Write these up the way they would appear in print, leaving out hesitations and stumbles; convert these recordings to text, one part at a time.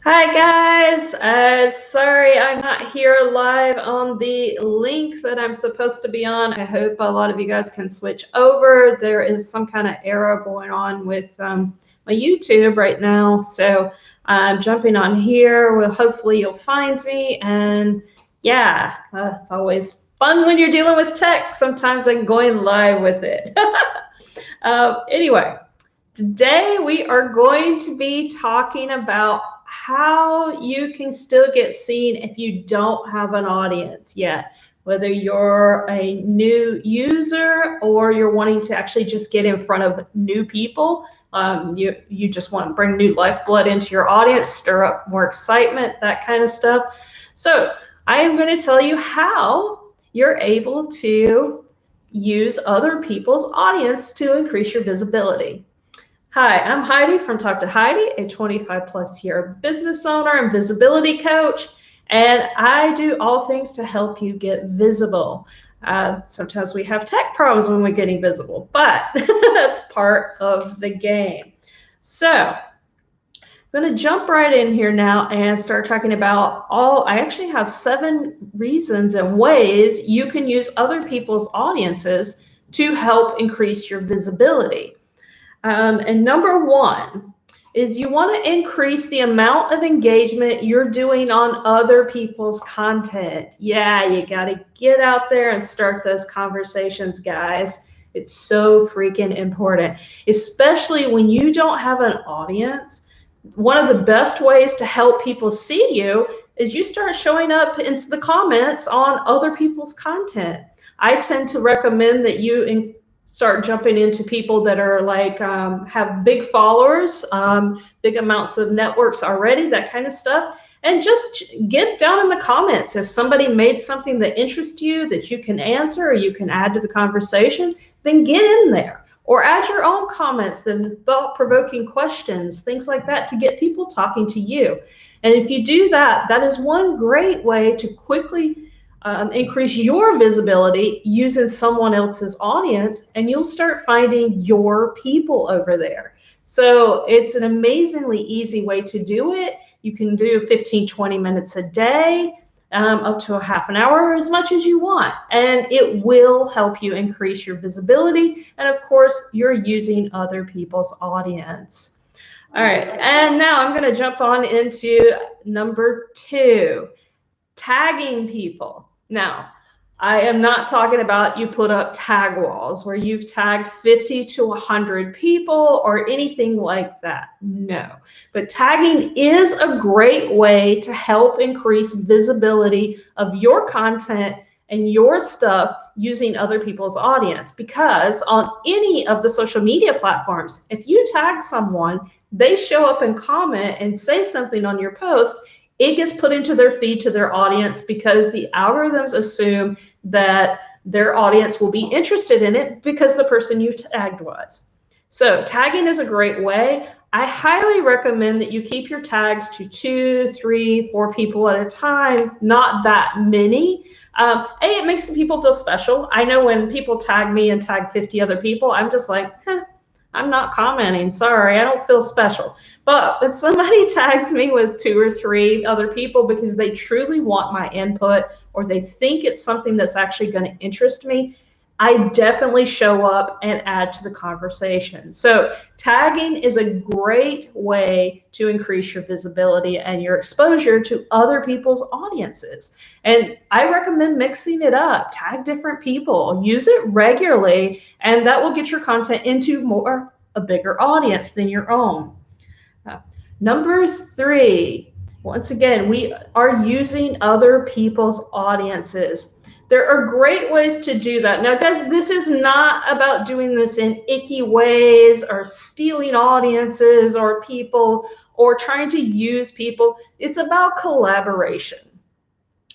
Hi guys, sorry I'm not here live on the link that I'm supposed to be on. I hope a lot of you guys can switch over. There is some kind of error going on with my YouTube right now, so I'm jumping on here. Well, hopefully you'll find me, and yeah, it's always fun when you're dealing with tech. Sometimes I'm going live with it. Anyway. Today, we are going to be talking about how you can still get seen if you don't have an audience yet. Whether you're a new user or you're wanting to actually just get in front of new people, you just want to bring new lifeblood into your audience, stir up more excitement, that kind of stuff. So I am going to tell you how you're able to use other people's audience to increase your visibility. Hi, I'm Heidi from Talk to Heidi, a 25 plus year business owner and visibility coach, and I do all things to help you get visible. Sometimes we have tech problems when we're getting visible, but that's part of the game. So I'm going to jump right in here now and start talking about I actually have 7 reasons and ways you can use other people's audiences to help increase your visibility. And number 1 is you want to increase the amount of engagement you're doing on other people's content. Yeah, you got to get out there and start those conversations, guys. It's so freaking important, especially when you don't have an audience. One of the best ways to help people see you is you start showing up into the comments on other people's content. I tend to recommend that you start jumping into people that are like have big followers, big amounts of networks already, that kind of stuff, and just get down in the comments. If somebody made something that interests you that you can answer or you can add to the conversation, then get in there. Or add your own comments, then thought-provoking questions, things like that, to get people talking to you. And if you do that, that is one great way to quickly increase your visibility using someone else's audience, and you'll start finding your people over there. So it's an amazingly easy way to do it. You can do 15-20 minutes a day, up to a half an hour, or as much as you want, and it will help you increase your visibility. And of course, you're using other people's audience. All right, and now I'm going to jump on into number 2, tagging people. Now, I am not talking about you put up tag walls where you've tagged 50 to 100 people or anything like that. No, but tagging is a great way to help increase visibility of your content and your stuff using other people's audience, because on any of the social media platforms, if you tag someone, they show up and comment and say something on your post, it gets put into their feed to their audience, because the algorithms assume that their audience will be interested in it because the person you tagged was. So tagging is a great way. I highly recommend that you keep your tags to 2, 3, 4 people at a time, not that many. It makes the people feel special. I know when people tag me and tag 50 other people, I'm just like, I'm not commenting. Sorry, I don't feel special. But when somebody tags me with 2 or 3 other people because they truly want my input, or they think it's something that's actually going to interest me, I definitely show up and add to the conversation. So tagging is a great way to increase your visibility and your exposure to other people's audiences. And I recommend mixing it up. Tag different people, use it regularly, and that will get your content into a bigger audience than your own. Number 3, once again, we are using other people's audiences. There are great ways to do that. Now, guys, this is not about doing this in icky ways or stealing audiences or people or trying to use people. It's about collaboration.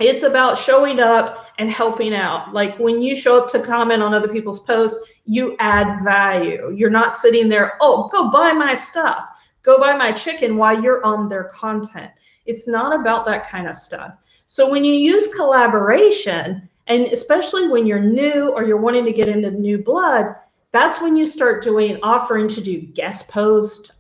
It's about showing up and helping out. Like when you show up to comment on other people's posts, you add value. You're not sitting there, oh, go buy my stuff, go buy my chicken while you're on their content. It's not about that kind of stuff. So when you use collaboration, and especially when you're new or you're wanting to get into new blood, that's when you start offering to do guest posts.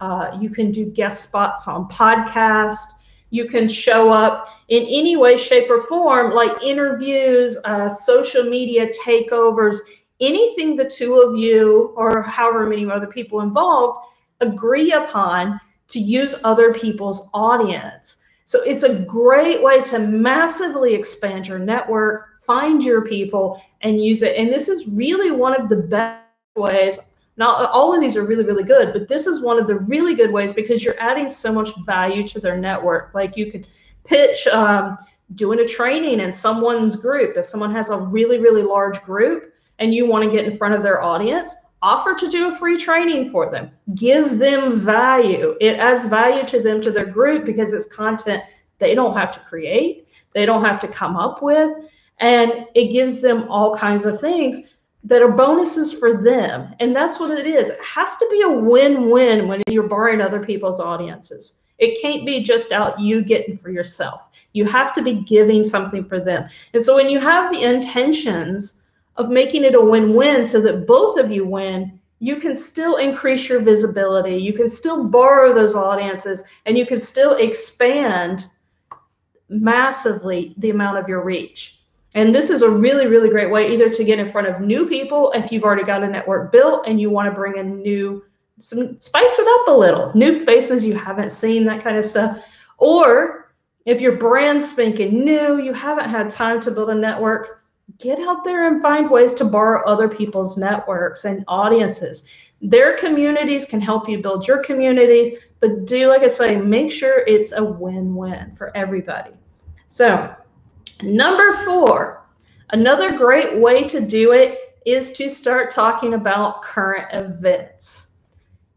You can do guest spots on podcasts. You can show up in any way, shape, or form, like interviews, social media takeovers, anything the two of you or however many other people involved agree upon to use other people's audience. So it's a great way to massively expand your network, find your people, and use it. And this is really one of the best ways. Not all of these are really, really good, but this is one of the really good ways because you're adding so much value to their network. Like you could pitch doing a training in someone's group. If someone has a really, really large group and you want to get in front of their audience, offer to do a free training for them. Give them value. It adds value to them, to their group, because it's content they don't have to create, they don't have to come up with, and it gives them all kinds of things that are bonuses for them. And that's what it is. It has to be a win-win when you're borrowing other people's audiences. It can't be just out you getting for yourself. You have to be giving something for them. And so when you have the intentions of making it a win-win so that both of you win, you can still increase your visibility. You can still borrow those audiences, and you can still expand massively the amount of your reach. And this is a really, really great way either to get in front of new people if you've already got a network built and you want to bring in spice it up a little, new faces you haven't seen, that kind of stuff. Or if your brand's spanking new, you haven't had time to build a network, get out there and find ways to borrow other people's networks and audiences. Their communities can help you build your communities, but do, like I say, make sure it's a win-win for everybody. So number 4, another great way to do it is to start talking about current events.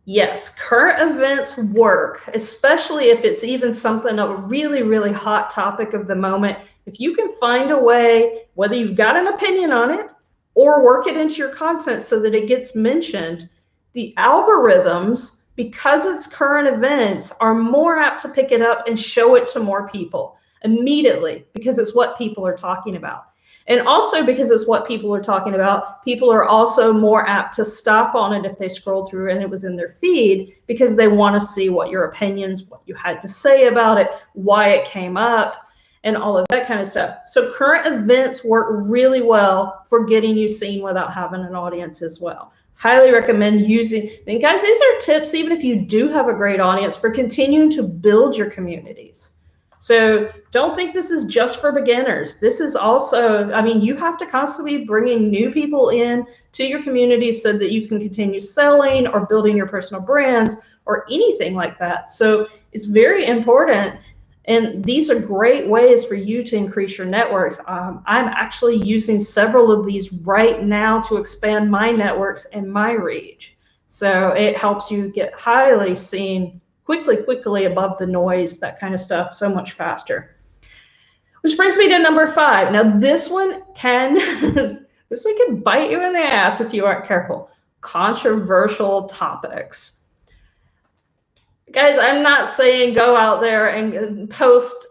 Yes, current events work, especially if it's even something of a really, really hot topic of the moment. If you can find a way, whether you've got an opinion on it or work it into your content so that it gets mentioned, the algorithms, because it's current events, are more apt to pick it up and show it to more people immediately because it's what people are talking about. And also because it's what people are talking about, people are also more apt to stop on it if they scroll through and it was in their feed, because they want to see what your opinions, what you had to say about it, why it came up, and all of that kind of stuff. So current events work really well for getting you seen without having an audience as well. Highly recommend using, and guys, these are tips, even if you do have a great audience, for continuing to build your communities. So don't think this is just for beginners. This is also, I mean, you have to constantly be bringing new people in to your community so that you can continue selling or building your personal brands or anything like that. So it's very important. And these are great ways for you to increase your networks. I'm actually using several of these right now to expand my networks and my reach. So it helps you get highly seen quickly above the noise, that kind of stuff, so much faster. Which brings me to number 5. Now this one can bite you in the ass if you aren't careful. Controversial topics. Guys, I'm not saying go out there and post.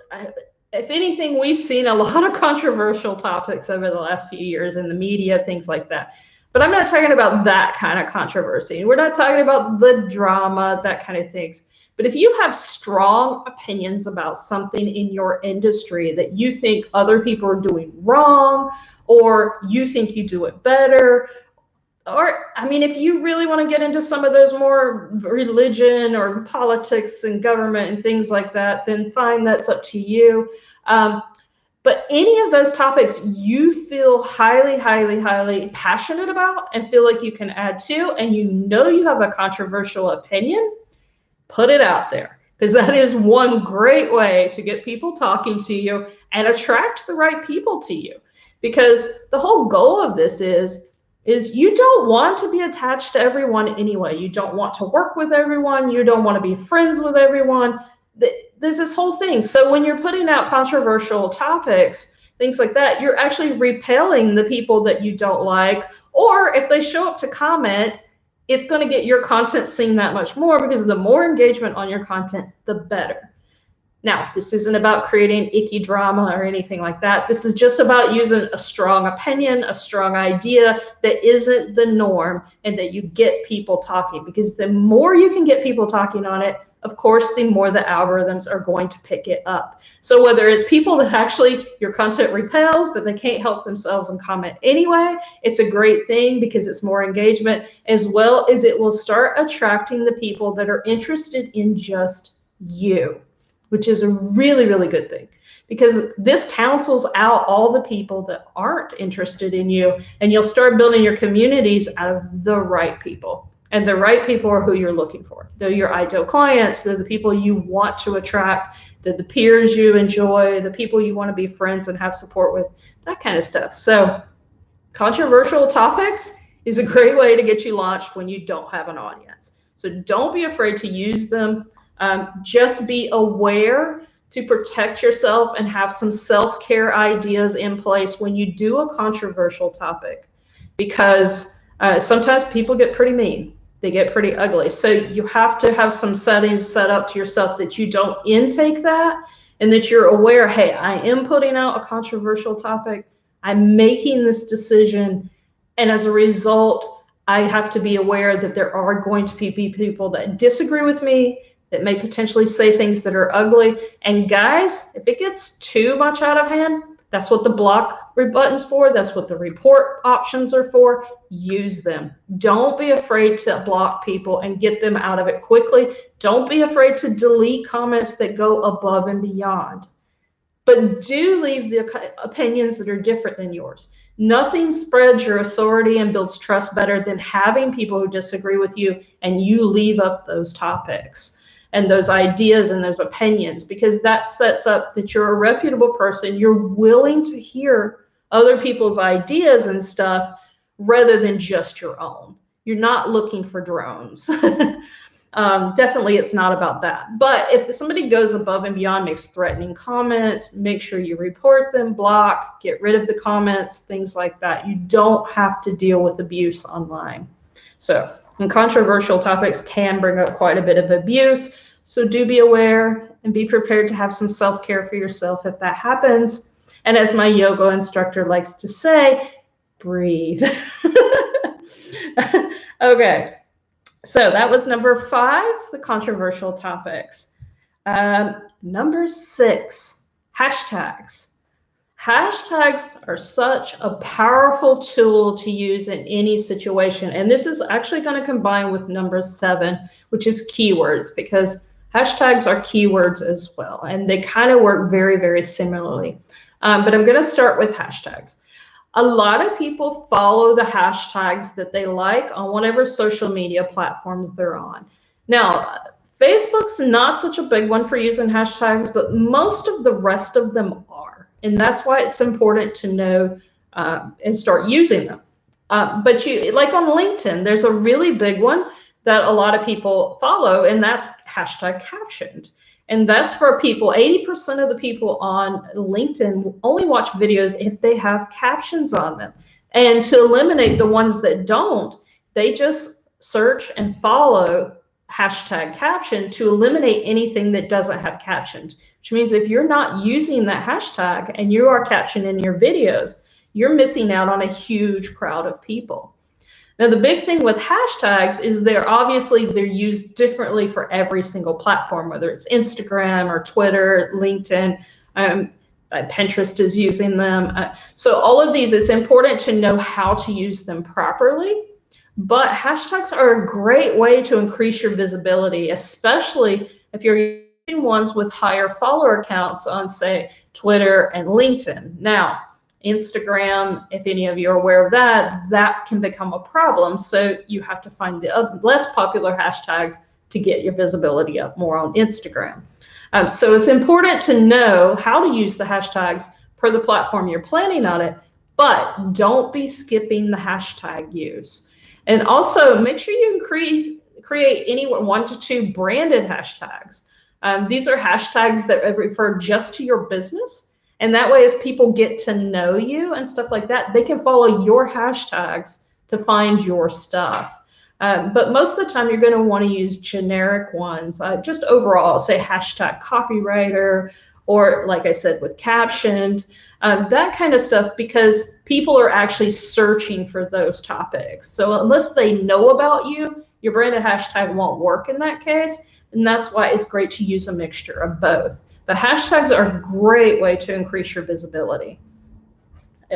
If anything, we've seen a lot of controversial topics over the last few years in the media, things like that. But I'm not talking about that kind of controversy. We're not talking about the drama, that kind of things. But if you have strong opinions about something in your industry that you think other people are doing wrong, or you think you do it better, or, I mean, if you really want to get into some of those more religion or politics and government and things like that, then fine, that's up to you. But any of those topics you feel highly passionate about and feel like you can add to, and you know you have a controversial opinion, put it out there, because that is one great way to get people talking to you and attract the right people to you. Because the whole goal of this is you don't want to be attached to everyone anyway. You don't want to work with everyone. You don't want to be friends with everyone. There's this whole thing. So when you're putting out controversial topics, things like that, you're actually repelling the people that you don't like. Or if they show up to comment, it's going to get your content seen that much more, because the more engagement on your content, the better. Now, this isn't about creating icky drama or anything like that. This is just about using a strong opinion, a strong idea that isn't the norm, and that you get people talking. Because the more you can get people talking on it, of course, the more the algorithms are going to pick it up. So whether it's people that actually your content repels, but they can't help themselves and comment anyway, it's a great thing because it's more engagement, as well as it will start attracting the people that are interested in just you, which is a really, really good thing, because this cancels out all the people that aren't interested in you, and you'll start building your communities out of the right people. And the right people are who you're looking for. They're your ideal clients. They're the people you want to attract. They're the peers you enjoy, the people you want to be friends and have support with, that kind of stuff. So controversial topics is a great way to get you launched when you don't have an audience. So don't be afraid to use them. Just be aware to protect yourself and have some self-care ideas in place when you do a controversial topic, because sometimes people get pretty mean. They get pretty ugly. So you have to have some settings set up to yourself that you don't intake that, and that you're aware, hey, I am putting out a controversial topic. I'm making this decision. And as a result, I have to be aware that there are going to be people that disagree with me, that may potentially say things that are ugly. And guys, if it gets too much out of hand, that's what the block button's for. That's what the report options are for. Use them. Don't be afraid to block people and get them out of it quickly. Don't be afraid to delete comments that go above and beyond. But do leave the opinions that are different than yours. Nothing spreads your authority and builds trust better than having people who disagree with you and you leave up those topics and those ideas and those opinions, because that sets up that you're a reputable person. You're willing to hear other people's ideas and stuff rather than just your own. You're not looking for drones. Definitely it's not about that. But if somebody goes above and beyond, makes threatening comments, make sure you report them, block, get rid of the comments, things like that. You don't have to deal with abuse online. So, and controversial topics can bring up quite a bit of abuse. So do be aware and be prepared to have some self-care for yourself if that happens. And as my yoga instructor likes to say, breathe. Okay. So that was number 5, the controversial topics. Number 6, hashtags. Hashtags are such a powerful tool to use in any situation. And this is actually going to combine with number 7, which is keywords, because hashtags are keywords as well. And they kind of work very, very similarly. But I'm going to start with hashtags. A lot of people follow the hashtags that they like on whatever social media platforms they're on. Now, Facebook's not such a big one for using hashtags, but most of the rest of them are. And that's why it's important to know and start using them. But you, like on LinkedIn, there's a really big one that a lot of people follow, and that's hashtag captioned. And that's for people, 80% of the people on LinkedIn only watch videos if they have captions on them. And to eliminate the ones that don't, they just search and follow hashtag caption to eliminate anything that doesn't have captions, which means if you're not using that hashtag and you are captioning your videos, you're missing out on a huge crowd of people. Now, the big thing with hashtags is they're used differently for every single platform, whether it's Instagram or Twitter, LinkedIn, Pinterest is using them. So all of these, it's important to know how to use them properly. But hashtags are a great way to increase your visibility, especially if you're using ones with higher follower counts on, say, Twitter and LinkedIn. Now, Instagram, if any of you are aware of that, that can become a problem. So you have to find the less popular hashtags to get your visibility up more on Instagram. So it's important to know how to use the hashtags per the platform you're planning on it, but don't be skipping the hashtag use. And also make sure you create anywhere 1 to 2 branded hashtags. These are hashtags that refer just to your business. And that way, as people get to know you and stuff like that, they can follow your hashtags to find your stuff. But most of the time, you're going to want to use generic ones, just overall, say hashtag copywriter, or like I said, with captioned, that kind of stuff, because people are actually searching for those topics. So unless they know about you, your branded hashtag won't work in that case. And that's why it's great to use a mixture of both. But hashtags are a great way to increase your visibility,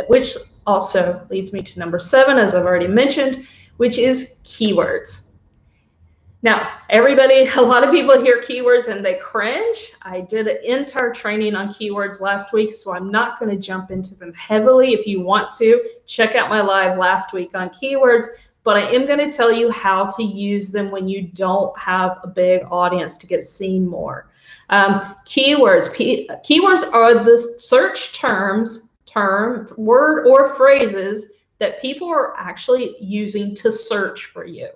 which also leads me to number 7, as I've already mentioned, which is keywords. Now, everybody, a lot of people hear keywords and they cringe. I did an entire training on keywords last week, so I'm not going to jump into them heavily. If you want to, check out my live last week on keywords, but I am going to tell you how to use them when you don't have a big audience to get seen more. Keywords are the search term, word, or phrases that people are actually using to search for you.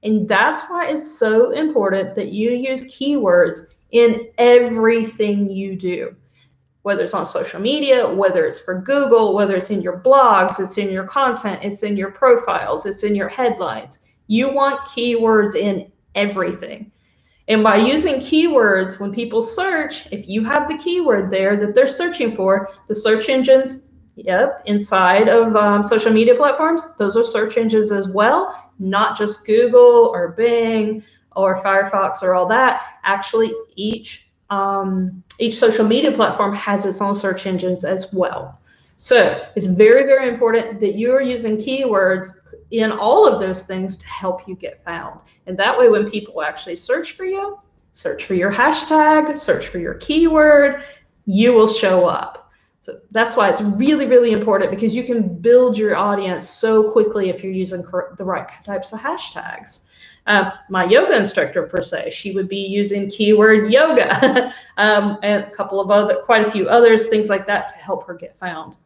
And that's why it's so important that you use keywords in everything you do, whether it's on social media, whether it's for Google, whether it's in your blogs, it's in your content, it's in your profiles, it's in your headlines. You want keywords in everything. And by using keywords, when people search, if you have the keyword there that they're searching for, the search engines, inside of social media platforms, those are search engines as well, not just Google or Bing or Firefox or all that. Actually, each social media platform has its own search engines as well. So it's very, very important that you're using keywords in all of those things to help you get found. And that way, when people actually search for you, search for your hashtag, search for your keyword, you will show up. So that's why it's really, really important, because you can build your audience so quickly if you're using the right types of hashtags. My yoga instructor, per se, she would be using keyword yoga and a couple of quite a few others, things like that, to help her get found.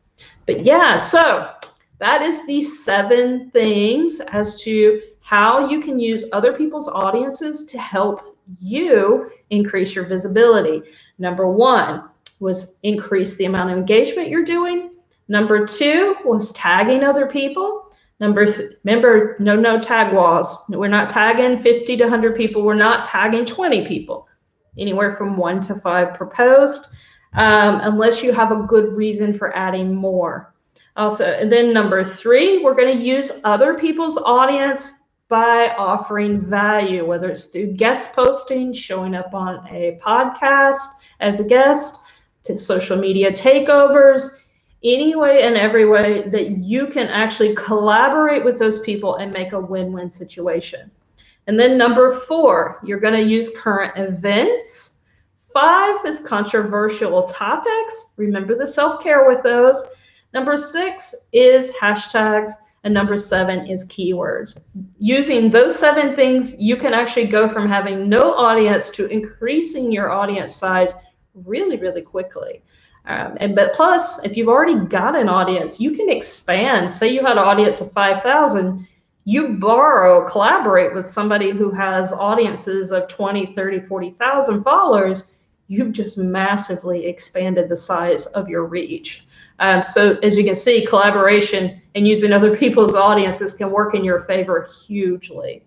But yeah, so that is the 7 things as to how you can use other people's audiences to help you increase your visibility. Number 1 was increase the amount of engagement you're doing. Number 2 was tagging other people. Remember, no tag walls. We're not tagging 50 to 100 people. We're not tagging 20 people. Anywhere from 1 to 5 per post, unless you have a good reason for adding more. Also, and then number 3, we're going to use other people's audience by offering value, whether it's through guest posting, showing up on a podcast as a guest, to social media takeovers, any way and every way that you can actually collaborate with those people and make a win-win situation. And then number 4, you're going to use current events. 5 is controversial topics. Remember the self-care with those. Number 6 is hashtags. And number 7 is keywords. Using those 7 things, you can actually go from having no audience to increasing your audience size really, really quickly. But plus, if you've already got an audience, you can expand. Say you had an audience of 5,000, you collaborate with somebody who has audiences of 20, 30, 40,000 followers, you've just massively expanded the size of your reach. So as you can see, collaboration and using other people's audiences can work in your favor hugely.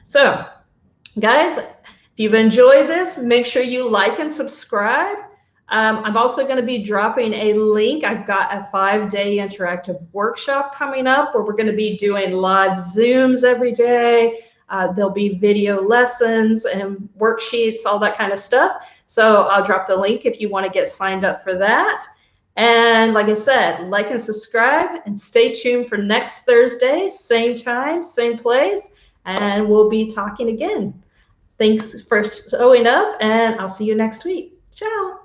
So guys, if you've enjoyed this, make sure you like and subscribe. I'm also going to be dropping a link. I've got a 5-day interactive workshop coming up where we're going to be doing live Zooms every day. There'll be video lessons and worksheets, all that kind of stuff. So I'll drop the link if you want to get signed up for that. And like I said, like and subscribe, and stay tuned for next Thursday, same time, same place, and we'll be talking again. Thanks for showing up, and I'll see you next week. Ciao.